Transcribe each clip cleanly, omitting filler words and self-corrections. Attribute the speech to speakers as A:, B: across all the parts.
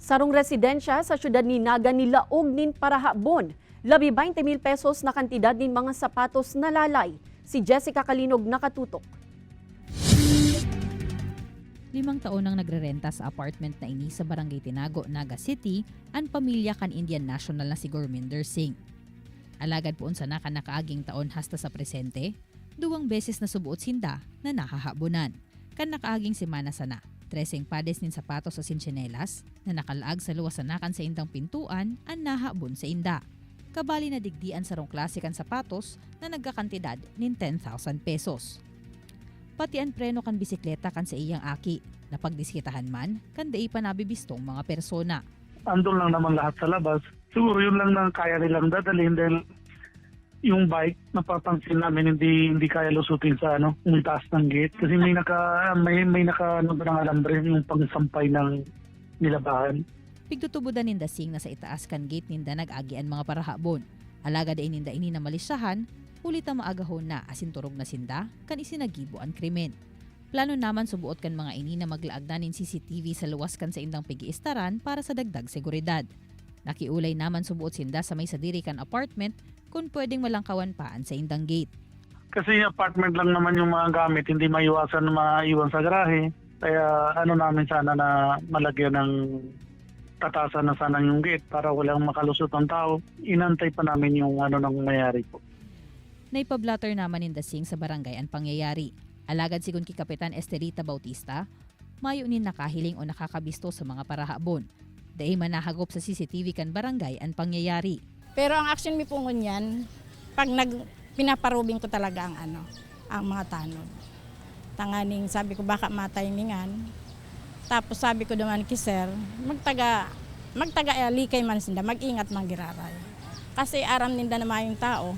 A: Sarong residensya sa syudad ni Naga nilaog nin parahabon. Labi 20,000 pesos na kantidad nin mga sapatos na lalay. Si Jessica Kalinog nakatutok.
B: 5 taon nang nagrerenta sa apartment na ini sa Barangay Tinago, Naga City, ang pamilya kan Indian national na si Gurminder Singh. Alagad poon sa nakaaging taon hasta sa presente, 2 beses na subuot sinda na nahahabunan. Kan nakaaging semana sana, 13 pades nin sapatos sa sinchinelas na nakalaag sa luwasanakan sa indang pintuan ang nahabon sa inda. Kabali na digdian sa rong klase kan sapatos na nagkakantidad nin 10,000 pesos. Pati ang preno kan bisikleta kan sa iyang aki, na pagdiskitahan man, kan dai pa nabibistong mga persona.
C: Andun lang naman lahat sa labas. Siguro yun lang nang kaya nilang dadalhin dahil yung bike, napapansin namin hindi kaya lusutin sa yung taas ng gate. Kasi may naka ng alambre yung pagsampay ng nilabahan.
B: Pigtutubudan ninda Sing na sa itaas kan gate ninda nag-agian mga parahabon. Alaga da ininda ini na malisyahan, ulit ang maagahon na asinturog na sinda kan isinagibo ang krimen. Plano naman subuot kan mga ini na maglaag na nin CCTV sa luwas kan sa indang pigiistaran para sa dagdag seguridad. Nakiulay naman subuot sinda sa may sadiri kan apartment kung pwedeng malangkawan paan sa indang gate.
C: Kasi apartment lang naman yung mga gamit, hindi maiwasan na maiwan sa garahe. Kaya namin sana na malagyan ng tatasan na sana yung gate para walang makalusot ng tao. Inantay pa namin yung nang mayari po.
B: Naipablatter naman ni Dasing sa barangay ang pangyayari. Alagad sigun ki Kapitan Estelita Bautista, mayo ni nakahiling o nakakabisto sa mga parahabon. Dahil manahagop sa CCTV kan barangay ang pangyayari.
D: Pero ang action mi pungon yan, pag pinaparubing ko talaga ang mga tanod. Tanganing sabi ko baka matimingan. Tapos sabi ko naman ki sir, magtaga likay man sinda, mag-ingat man giraray. Kasi aram ninda na yung tao.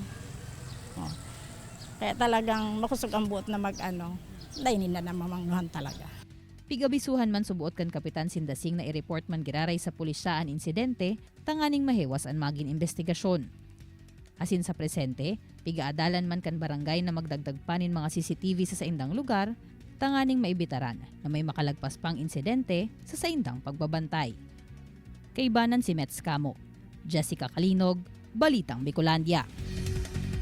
D: Kaya talagang makusog ang buot na dahil ninda na mamangnuhan talaga.
B: Pigabisuhan man subuot kan Kapitan Sindasing na i-report man giraray sa pulisya ang insidente, tanganing mahewas ang maging investigasyon. Asin sa presente, pigaadalan man kan barangay na magdagdag panin mga CCTV sa saindang lugar, tanganing maibitaran na may makalagpas pang insidente sa saindang pagbabantay. Kaibanan si Mets Camo, Jessica Kalinog, Balitang Bicolandia.